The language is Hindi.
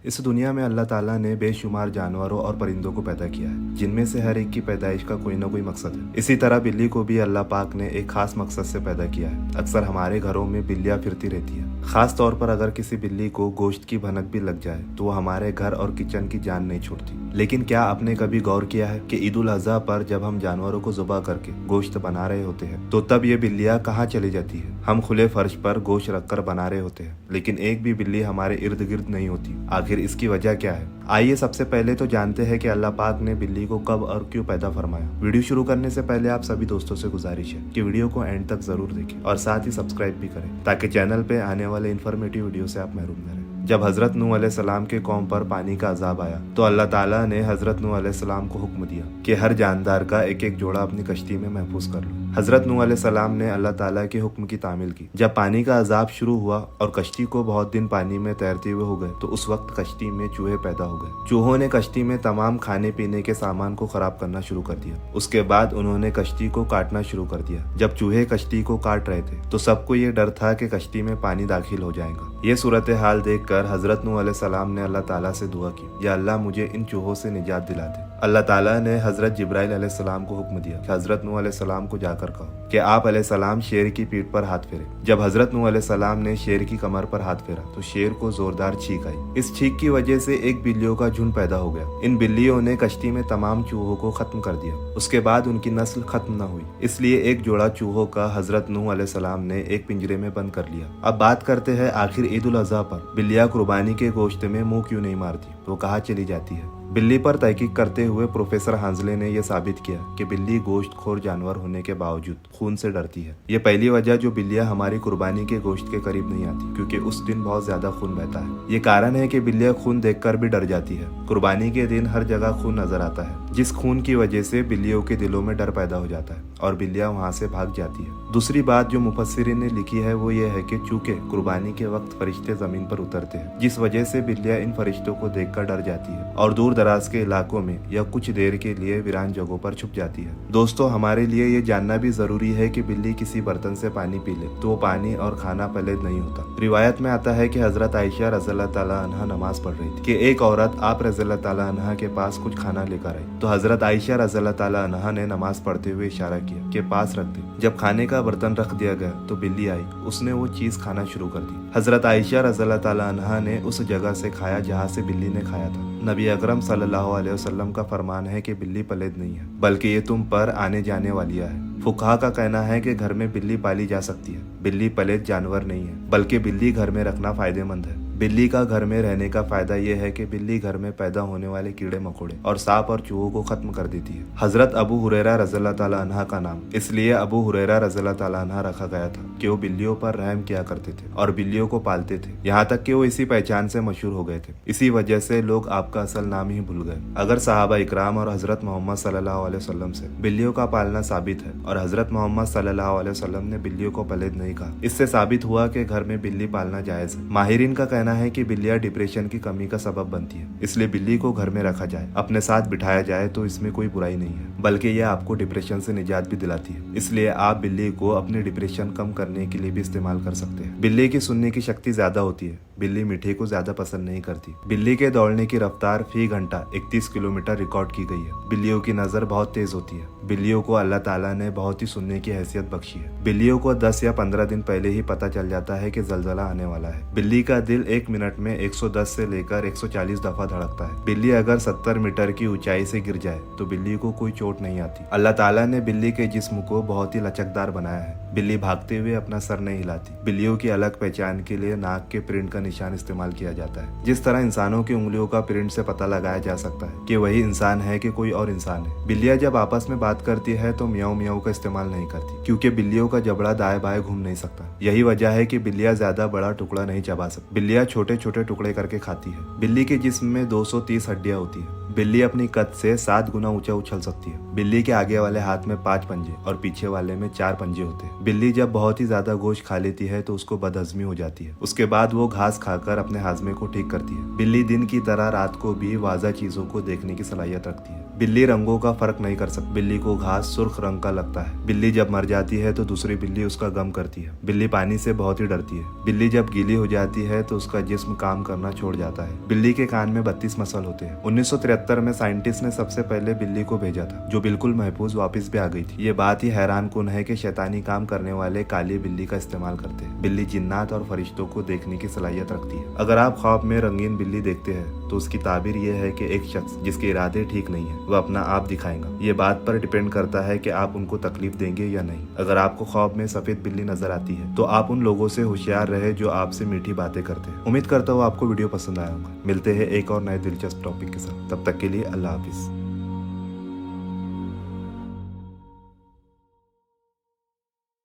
इस दुनिया में अल्लाह ताला ने बेशुमार जानवरों और परिंदों को पैदा किया है, जिनमें से हर एक की पैदाइश का कोई ना कोई मकसद है। इसी तरह बिल्ली को भी अल्लाह पाक ने एक खास मकसद से पैदा किया है। अक्सर हमारे घरों में बिल्लियां फिरती रहती है। खास तौर पर अगर किसी बिल्ली को गोश्त की भनक भी लग जाए तो वो हमारे घर और किचन की जान नहीं छोड़ती। लेकिन क्या आपने कभी गौर किया है कि ईद उल अज़हा पर जब हम जानवरों को ज़ुबह करके गोश्त बना रहे होते हैं तो तब ये बिल्लियां कहाँ चली जाती है? हम खुले फर्श पर गोश्त रखकर बना रहे होते हैं, लेकिन एक भी बिल्ली हमारे इर्द गिर्द नहीं होती। आखिर इसकी वजह क्या है? आइए सबसे पहले तो जानते हैं कि अल्लाह पाक ने बिल्ली को कब और क्यों पैदा फरमाया। वीडियो शुरू करने से पहले आप सभी दोस्तों से गुजारिश है कि वीडियो को एंड तक जरूर देखें और साथ ही सब्सक्राइब भी करें, ताकि चैनल पे आने वाले इन्फॉर्मेटिव वीडियो से आप महरूम न रहें। जब हजरत नूह अलैहिस्सलाम के कौम पर पानी का अजाब आया तो अल्लाह ताला ने हजरत नूह अलैहिस्सलाम को हुक्म दिया कि हर जानदार का एक एक जोड़ा अपनी कश्ती में महफूज कर लो। हजरत नूह अलैहिस्सलाम ने अल्लाह ताला के हुक्म की तामील की। जब पानी का अजाब शुरू हुआ और कश्ती को बहुत दिन पानी में तैरते हुए हो गए तो उस वक्त कश्ती में चूहे पैदा हो गए। चूहों ने कश्ती में तमाम खाने पीने के सामान को खराब करना शुरू कर दिया। उसके बाद उन्होंने कश्ती को काटना शुरू कर दिया। जब चूहे कश्ती को काट रहे थे तो सबको ये डर था कि कश्ती में पानी दाखिल हो जाएगा। ये सूरत हाल देखकर हजरत नूह अलैहिस्सलाम ने अल्लाह ताला से दुआ की, या अल्लाह मुझे इन चूहों से निजात दिला दे। अल्लाह ताला ने हजरत जिब्राइल अलैहिस्सलाम को हुक्म दिया कि हजरत नूह अलैहिस्सलाम को जाकर कहो कि आप अलैहिस्सलाम शेर की पीठ पर हाथ फेरे। जब हजरत नूह अलैहिस्सलाम ने शेर की कमर पर हाथ फेरा तो शेर को जोरदार छींक आई। इस छींक की वजह से एक बिल्लियों का झुंड पैदा हो गया। इन बिल्लियों ने कश्ती में तमाम चूहों को खत्म कर दिया। उसके बाद उनकी नस्ल खत्म न हुई, इसलिए एक जोड़ा चूहों का हजरत नूह अलैहिस्सलाम ने एक पिंजरे में बंद कर लिया। अब बात करते हैं आखिर ईद उल अज़हा पर बिल्लियां कुर्बानी के गोश्त में मुंह क्यों नहीं मारती, तो कहाँ चली जाती है? बिल्ली पर तहकीक करते हुए प्रोफेसर हांजले ने यह साबित किया कि बिल्ली गोश्तखोर जानवर होने के बावजूद खून से डरती है। ये पहली वजह जो बिल्लियां हमारी कुर्बानी के गोश्त के करीब नहीं आती, क्योंकि उस दिन बहुत ज्यादा खून बहता है। ये कारण है कि बिल्लियां खून देखकर भी डर जाती है। कुर्बानी के दिन हर जगह खून नजर आता है, जिस खून की वजह से बिल्लियों के दिलों में डर पैदा हो जाता है और बिल्लियां वहाँ से भाग जाती है। दूसरी बात जो मुफस्सिरीन ने लिखी है वो ये है कि चूंकि कुर्बानी के वक्त फरिश्ते जमीन पर उतरते हैं, जिस वजह से बिल्लियां इन फरिश्तों को देखकर डर जाती है और दूर दराज के इलाकों में या कुछ देर के लिए वीरान जगहों पर छुप जाती है। दोस्तों, हमारे लिए ये जानना भी जरूरी है कि बिल्ली किसी बर्तन से पानी पी ले तो वो पानी और खाना पलीद नहीं होता। रिवायत में आता है कि हजरत आयशा रज़ियल्लाहु ताला अन्हा नमाज पढ़ रही थी कि एक औरत आप रज़ियल्लाहु ताला अन्हा के पास कुछ खाना लेकर आई, तो हजरत आयशा रज़ियल्लाहु ताला अन्हा ने नमाज पढ़ते हुए इशारा किया कि पास रख दे। जब खाने का बर्तन रख दिया गया तो बिल्ली आई, उसने वो चीज खाना शुरू कर दी। हजरत आयशा रज़ियल्लाहु ताला अन्हा ने उस जगह से खाया जहाँ से बिल्ली ने खाया था। नबी अकरम सल्लल्लाहु अलैहि वसल्लम का फरमान है कि बिल्ली पलीद नहीं है, बल्कि ये तुम पर आने जाने वालिया है। फुकहा का कहना है कि घर में बिल्ली पाली जा सकती है। बिल्ली पलीद जानवर नहीं है, बल्कि बिल्ली घर में रखना फायदेमंद है। बिल्ली का घर में रहने का फायदा यह है कि बिल्ली घर में पैदा होने वाले कीड़े मकोड़े और सांप और चूहों को खत्म कर देती है। हजरत अबू हुरैरा रज़ियल्लाहु ताला अन्हा का नाम इसलिए अबू हुरैरा रज़ियल्लाहु ताला अन्हा रखा गया था कि वो बिल्लियों पर रहम किया करते थे और बिल्लियों को पालते थे, यहाँ तक कि वो इसी पहचान से मशहूर हो गए थे। इसी वजह से लोग आपका असल नाम ही भूल गए। अगर सहाबा इकराम और हजरत मोहम्मद सल्लल्लाहु अलैहि वसल्लम से बिल्लियों का पालना साबित है और हजरत मोहम्मद सल्लल्लाहु अलैहि वसल्लम ने बिल्लियों को पलीद नहीं कहा, इससे साबित हुआ कि घर में बिल्ली पालना जायज है। माहिरीन का कहना है कि बिल्लियां डिप्रेशन की कमी का सबब बनती है, इसलिए बिल्ली को घर में रखा जाए, अपने साथ बिठाया जाए तो इसमें कोई बुराई नहीं है, बल्कि यह आपको डिप्रेशन से निजात भी दिलाती है। इसलिए आप बिल्ली को अपने डिप्रेशन कम करने के लिए भी इस्तेमाल कर सकते हैं। बिल्ली की सुनने की शक्ति ज्यादा होती है। बिल्ली मीठे को ज्यादा पसंद नहीं करती। बिल्ली के दौड़ने की रफ्तार फी घंटा 31 किलोमीटर रिकॉर्ड की गई है। बिल्लियों की नजर बहुत तेज होती है। बिल्लियों को अल्लाह ताला ने बहुत ही सुनने की हैसियत बख्शी है। बिल्लियों को 10 या 15 दिन पहले ही पता चल जाता है कि जलजला आने वाला है। बिल्ली का दिल 1 मिनट में 110 से लेकर 140 दफा धड़कता है। बिल्ली अगर 70 मीटर की ऊंचाई से गिर जाए तो बिल्ली को कोई चोट नहीं आती। अल्लाह ताला ने बिल्ली के जिस्म को बहुत ही लचकदार बनाया है। बिल्ली भागते हुए अपना सर नहीं हिलाती। बिल्लियों की अलग पहचान के लिए नाक के प्रिंट का निशान इस्तेमाल किया जाता है। जिस तरह इंसानों की उंगलियों का प्रिंट से पता लगाया जा सकता है कि वही इंसान है कि कोई और इंसान है। बिल्लियां जब आपस में बात करती है तो म्याऊ म्याऊ का इस्तेमाल नहीं करती, क्योंकि बिल्लियों का जबड़ा दाएं बाएं घूम नहीं सकता। यही वजह है कि बिल्लियां ज्यादा बड़ा टुकड़ा नहीं चबा सकती। बिल्लियां छोटे छोटे टुकड़े करके खाती है। बिल्ली के जिस्म में 230 हड्डियां होती है। बिल्ली अपनी कद से 7 गुना ऊंचा उछल सकती है। बिल्ली के आगे वाले हाथ में 5 पंजे और पीछे वाले में 4 पंजे होते हैं। बिल्ली जब बहुत ही ज्यादा गोश्त खा लेती है तो उसको बदहजमी हो जाती है। उसके बाद वो घास खाकर अपने हाजमे को ठीक करती है। बिल्ली दिन की तरह रात को भी वाज़ा चीजों को देखने की सलाहियत रखती है। बिल्ली रंगों का फर्क नहीं कर सकती। बिल्ली को घास सुर्ख रंग का लगता है। बिल्ली जब मर जाती है तो दूसरी बिल्ली उसका गम करती है। बिल्ली पानी से बहुत ही डरती है। बिल्ली जब गीली हो जाती है तो उसका जिस्म काम करना छोड़ जाता है। बिल्ली के कान में 32 मसल होते हैं। 1973 में साइंटिस्ट ने सबसे पहले बिल्ली को भेजा था, जो बिल्कुल महफूज वापस भी आ गई थी। ये बात ही हैरान कुन है कि शैतानी काम करने वाले काली बिल्ली का इस्तेमाल करते हैं। बिल्ली जिन्नात और फरिश्तों को देखने की सलाहियत रखती है। अगर आप ख्वाब में रंगीन बिल्ली देखते हैं तो उसकी ताबीर यह है कि एक शख्स जिसके इरादे ठीक नहीं है वह अपना आप दिखाएगा। ये बात पर डिपेंड करता है कि आप उनको तकलीफ देंगे या नहीं। अगर आपको ख्वाब में सफेद बिल्ली नजर आती है तो आप उन लोगों से होशियार रहे जो आपसे मीठी बातें करते हैं। उम्मीद करता हूँ आपको वीडियो पसंद आया होगा। मिलते हैं एक और नए दिलचस्प टॉपिक के साथ। तब तक के लिए अल्लाह हाफिज।